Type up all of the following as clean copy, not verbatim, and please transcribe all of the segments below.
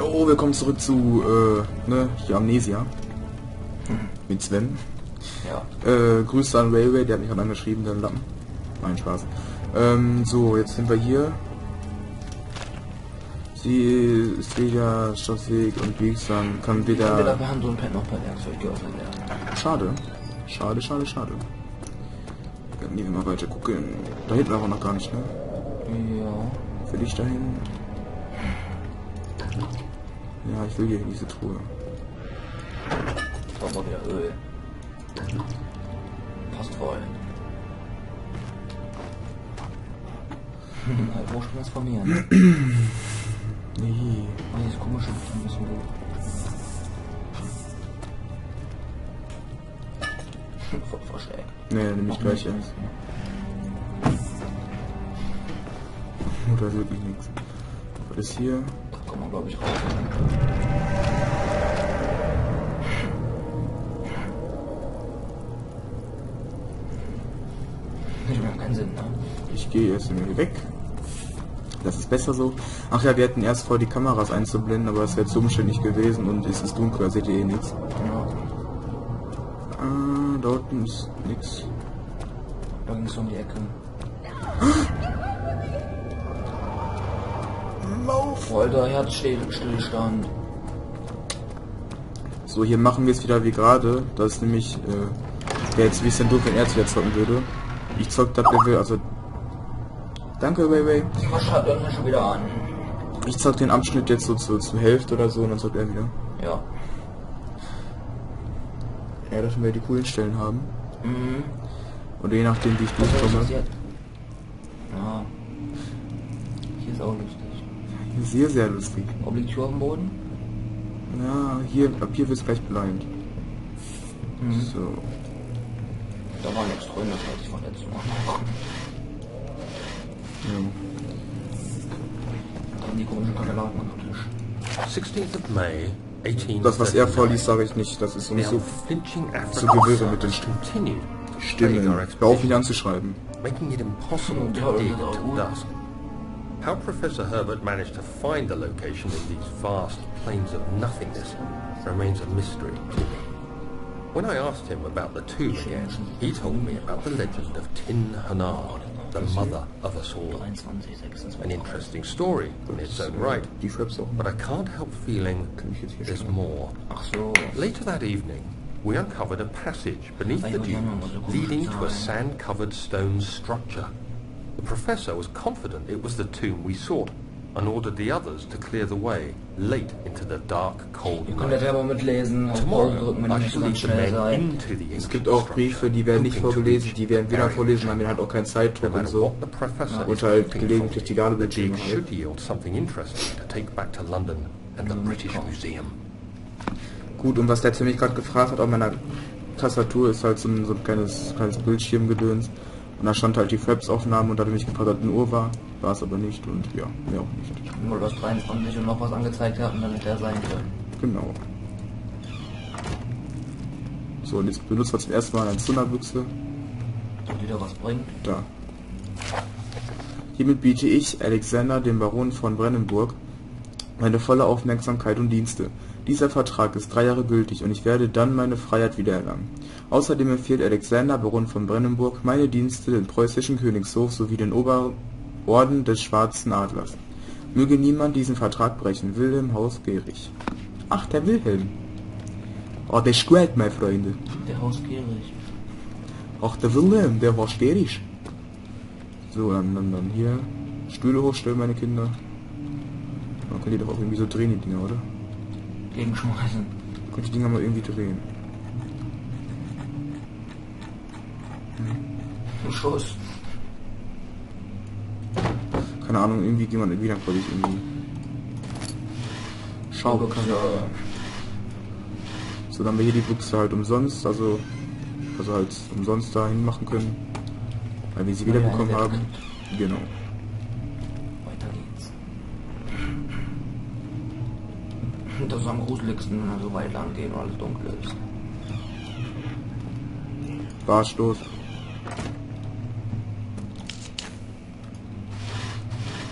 Jo, willkommen zurück zu, die Amnesia. Mit Sven. Ja. Grüße an Railway, der hat mich gerade angeschrieben, der Lappen. Nein, Spaß. So, jetzt sind wir hier. Sie ist weder stoffig und biegsam, kann weder... Entweder per Hand und per noch per Werkzeug lernen. Schade. Schade. Dann gehen wir mal weiter gucken. Da hinten aber noch gar nicht, ne? Ja. Will ich dahin? Ja, ich will hier in diese Truhe. Ich brauch mal wieder Öl. Passt voll. Wo schon das von mir? Ne? Nee. Oh, dieses komische müssen wir. Voll schräg. Nee, nehme ich gleich jetzt. Oder wirklich nichts. Was ist hier? Da kommt man glaube ich raus. Nicht mehr keinen Sinn, ne? Ich gehe erst hier weg. Das ist besser so. Ach ja, wir hätten erst vor, die Kameras einzublenden, aber das wäre zu umständlich gewesen und es ist dunkel, da seht ihr eh nichts. Ja. Da unten ist nichts. Da ging es um die Ecke. Lauf! Alter, Herzstillstand. So, hier machen wir es wieder wie gerade. Das ist nämlich, wäre jetzt ein bisschen doof, wenn er jetzt wieder zocken würde. Ich zock das Level, also... Danke, Baby. Was schaut er schon wieder an? Ich zock den Abschnitt jetzt so zur Hälfte oder so und dann zockt er wieder. Ja. Ja, dass wir die coolen Stellen haben. Mhm. Und je nachdem, wie ich durchkomme. Ja. Hier ist auch lustig. Sehr, sehr lustig. Ob liegt Tür auf dem Boden? Ja, hier, ab hier wird es gleich bleibt. Mhm. So. Da war nichts drin, das hatte ich von letztem Mal. Ja. Dann die komischen Kakerlaken am Tisch. 16th of May, 18. Das, was er vorliest, sage ich nicht. Das ist so nicht so Gewirre mit den Stimmen. Hör auf, mich anzuschreiben. Making it impossible to dig until dusk. How Professor Herbert managed to find the location in these vast plains of nothingness remains a mystery to me. When I asked him about the tomb again, he told me about the legend of Tin Hanard, the mother of us all. An interesting story in its own right, but I can't help feeling there's more. Later that evening, we uncovered a passage beneath the dunes leading to a sand-covered stone structure. The professor was confident it was the tomb we sought and ordered the others to clear the way late into the dark, cold night. Tomorrow, I shall lead the men into the Es gibt auch Briefe, die werden nicht vorgelesen, die werden wieder vorlesen, man hat auch keinen Zeitdruck und so. Und halt gelegentlich die Gabelbildschirme halt. should yield something interesting to take back to London and the British Museum. Gut, und was der mich gerade gefragt hat auf meiner Tastatur ist halt so ein kleines Bildschirmgedöns. Und da stand halt die Fraps-Aufnahme und da hat er mich gefragt, ob 1 Uhr war es aber nicht und ja, mehr auch nicht. Nur das 23 und noch was angezeigt hat und dann hätte er sein können. Genau. So, und jetzt benutzt er zum ersten Mal eine Zunderbüchse. Und wieder was bringt. Da. Hiermit biete ich, Alexander, dem Baron von Brennenburg, meine volle Aufmerksamkeit und Dienste. Dieser Vertrag ist 3 Jahre gültig und ich werde dann meine Freiheit wiedererlangen. Außerdem empfiehlt Alexander, Baron von Brennenburg, meine Dienste den preußischen Königshof sowie den Oberorden des Schwarzen Adlers. Möge niemand diesen Vertrag brechen. Wilhelm Haus Gehrig. Ach, der Wilhelm. Oh, der ist gut, meine Freunde. Der Haus Gehrig. Ach, der Wilhelm, der war Gehrig. So, dann hier Stühle hochstellen, meine Kinder. Man könnte die doch auch irgendwie so drehen, die Dinger, oder? Gegenschmeißen. Könnte die Dinger mal irgendwie drehen. Schuss. Keine Ahnung, irgendwie geht man wieder, glaube ich, irgendwie. Schraube kann ja. So, dann haben wir hier die Buchse halt umsonst, also halt umsonst dahin machen können. Weil wir sie wiederbekommen haben. Genau. Weiter geht's. Das ist am gruseligsten, wenn wir so weit lang gehen und alles dunkel ist. Barstoß.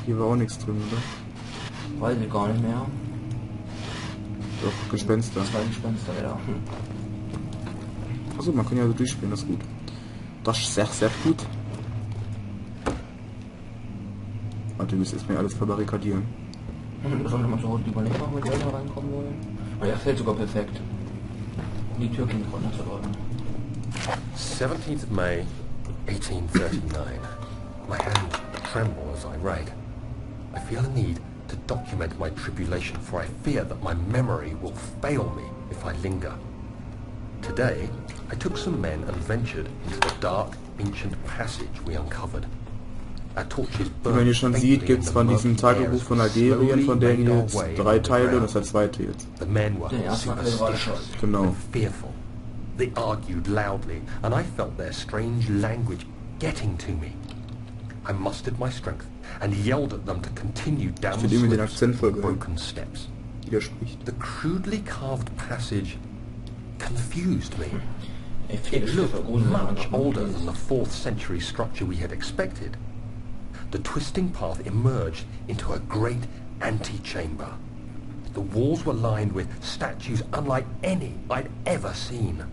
Hier war auch nichts drin, oder? Weiß ich gar nicht mehr. Doch, Gespenster. 2 Gespenster, ja. Achso, man kann ja so durchspielen, das ist gut. Das ist sehr, sehr gut. Warte, wir müssen jetzt mir alles verbarrikadieren. Sollte man zu Hause lieber nicht machen, wenn wir da reinkommen wollen? Oh, ja, fällt sogar perfekt. Die Tür ging runterzulaufen. 17th of May, 1839. My hand trembles as I write. I feel a need to document my tribulation, for I fear that my memory will fail me if I linger. Today, I took some men and ventured into the dark, ancient passage we uncovered. Wie man hier schon sieht, gibt es von diesem Tagebuch von Algerien, von denen jetzt 3 Teile und das ist der zweite jetzt. Der erste war gerade schon. Genau. They argued loudly, and I felt their strange language getting to me. I mustered my strength and yelled at them to continue down the slopes of broken steps. The crudely carved passage confused me. It looked much older than the 4th century structure we had expected. The twisting path emerged into a great antechamber. The walls were lined with statues unlike any I'd ever seen.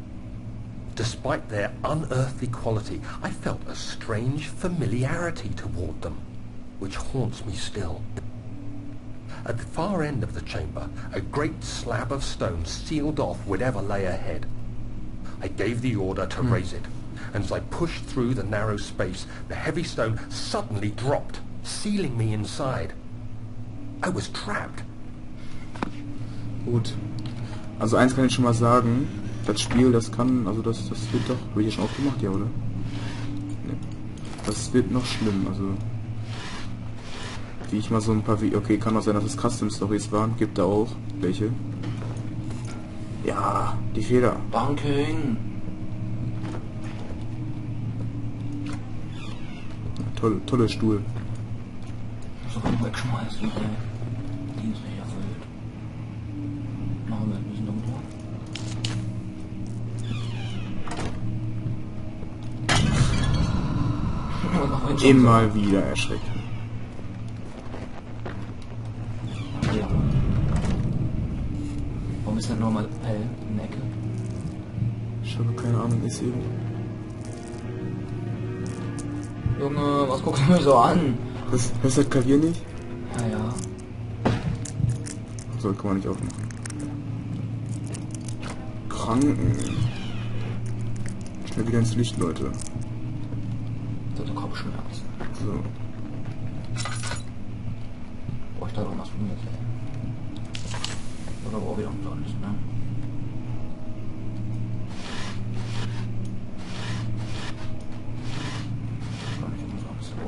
Despite their unearthly quality, I felt a strange familiarity toward them, which haunts me still. At the far end of the chamber, a great slab of stone sealed off whatever lay ahead. I gave the order to raise it, and as I pushed through the narrow space, the heavy stone suddenly dropped, sealing me inside. I was trapped. Gut. Also eins kann ich schon mal sagen, das Spiel, das kann, also das wird doch, habe ich ja schon aufgemacht, ja, oder? Ne. Das wird noch schlimm, also wie ich mal so ein paar, okay, kann auch sein, dass es Custom Stories waren, gibt da auch welche. Ja, die Feder. Danke. Toller Stuhl. So kann ich wegschmeißen, ey. Die ist nicht erfüllt. Machen wir ein bisschen dunkler. Immer wieder erschrecken. Ja. Warum ist das nochmal hell in der Ecke? Ich habe keine Ahnung, ist eben. Junge, was guckst du mir so an? Hörst du das Klavier nicht? Ja, ja. So, kann man nicht aufmachen. Kranken. Schnell wieder ins Licht, Leute. So, Kopfschmerzen. So. Boah, ich dachte, was du mir ey. Oder wo wieder umsonst, ne?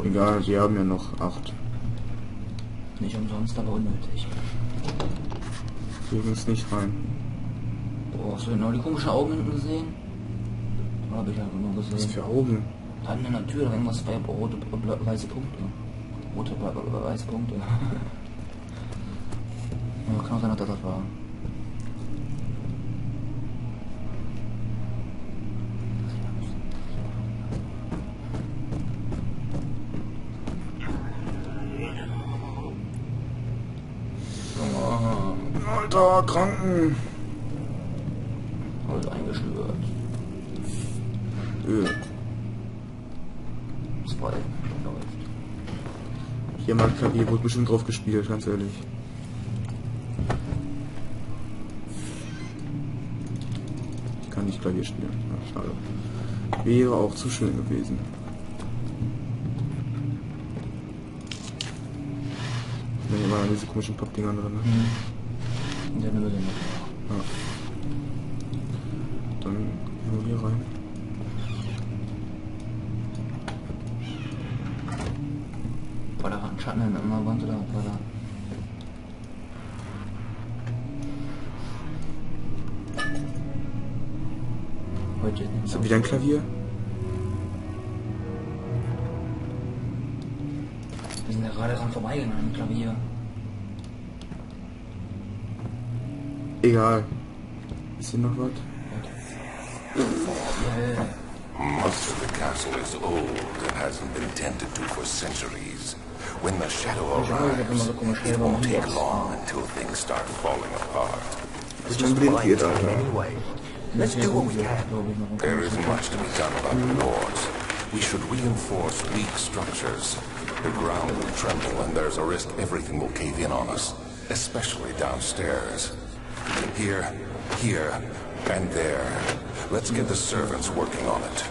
Egal, wir haben ja noch 8. Nicht umsonst, aber unnötig. Wir gehen es nicht rein. Boah, hast du genau die komischen Augen hinten gesehen? Oder hab ich halt nur gesehen? Was für Augen? Da in der Tür, da irgendwas rote, weiße Punkte. Rote, weiße Punkte. Ja, kann auch sein, dass das war. Alter, Kranken! Alles eingeschnürt. Öh. 2 läuft. Hier mal Klavier wurde bestimmt drauf gespielt, ganz ehrlich. Ich kann nicht Klavier spielen. Ja, schade. Wäre auch zu schön gewesen. Wenn hier mal diese komischen Pappdinger drin. Ne? In der Mitte noch. Ja. Dann gehen wir hier rein. War da ein Schatten in einer Wand oder war da? Heute ist da wieder ein Klavier? Wir sind ja gerade dran vorbeigegangen am Klavier. Egal. Ist hier noch was? Most of the castle is old and hasn't been tended to for centuries. When the shadow arrives, it won't take long until things start falling apart. It's just blind anyway. Let's do what we can. There isn't much to be done about the wards. We should reinforce weak structures. The ground will tremble and there's a risk everything will cave in on us, especially downstairs. Here, and there. Let's get the servants working on it.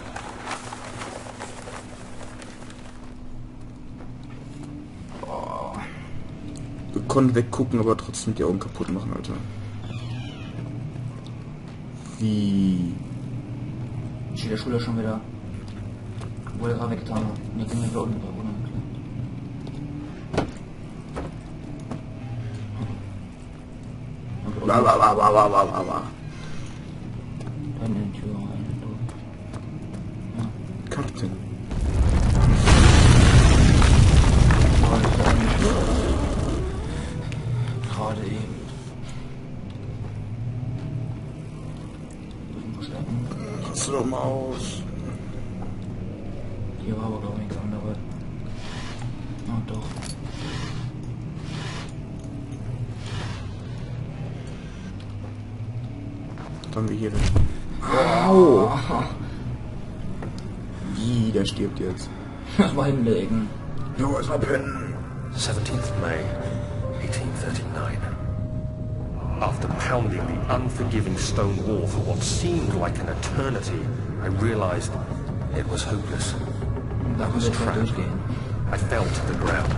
Wir konnten weggucken, aber trotzdem die Augen kaputt machen, Alter. Wie? Steht der Schüler schon wieder. Wo er gerade weggetan hat. Und jetzt sind wir da unten bei Wohnung geklärt. Blablabla. Dann in die Tür rein. Ja. Karten. Gerade eben. Pass doch mal aus. Hier war aber glaube ich nichts anderes. Ah doch. Was haben wir hier denn? Au! Wie, der stirbt jetzt. Mal hinlegen. Jo, erstmal pennen. 17th May, 1839. After pounding the unforgiving stone wall for what seemed like an eternity, I realized it was hopeless. I was trapped. I fell to the ground,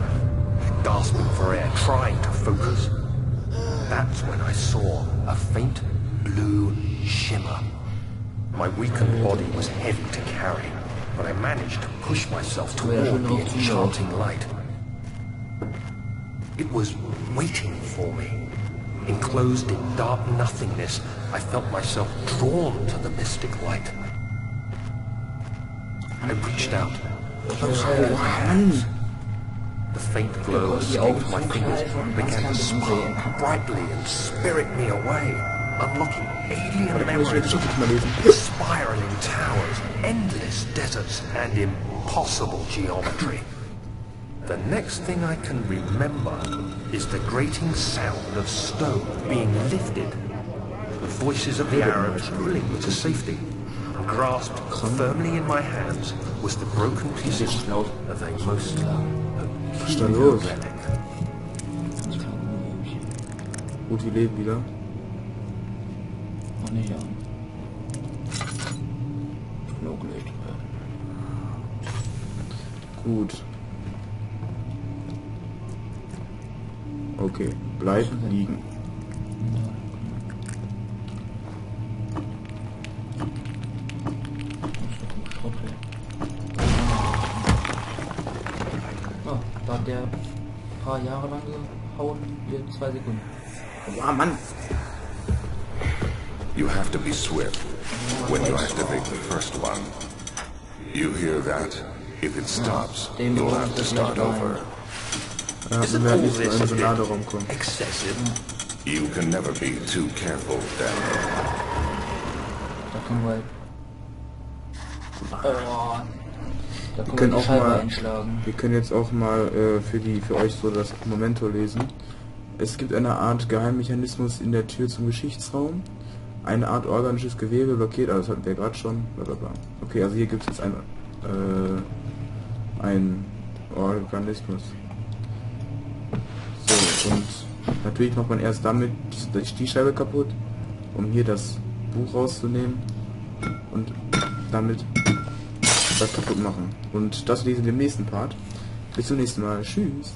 gasping for air, trying to focus. That's when I saw a faint blue shimmer. My weakened body was heavy to carry, but I managed to push myself toward the enchanting light. It was waiting for me. Enclosed in dark nothingness, I felt myself drawn to the mystic light. I reached out. The faint glow escaped my fingers, began to spark brightly and spirit me away, unlocking alien memories of spiraling towers, endless deserts, and impossible geometry. The next thing I can remember is the grating sound of stone being lifted, the voices of the Arabs pulling me to safety. Grasped firmly in my hands was the broken pieces of a most peculiar relic. Gut, die leben wieder. Noch nicht an. Möglich. Gut. Okay, bleib liegen. Oh, da hat der ein paar Jahre lang gehauen, hier 2 Sekunden. Ja, Mann! You have to be swift when you activate the first one. You hear that? If it stops, you'll have to start over. Ja, wir werden nicht in einen Sonderraum kommen. Excessive. You can never be too careful, Daniel. Da können wir... Oh, da Wir können wir können die auch Scheibe mal, einschlagen. wir können jetzt auch mal für euch so das Momento lesen. Es gibt eine Art Geheimmechanismus in der Tür zum Geschichtsraum. Eine Art organisches Gewebe blockiert, also das hatten wir gerade schon. Blablabla. Okay, also hier gibt es jetzt ein Organismus. So, und natürlich macht man erst damit die Scheibe kaputt, um hier das Buch rauszunehmen und damit das kaputt machen. Und das lesen wir im nächsten Part. Bis zum nächsten Mal. Tschüss.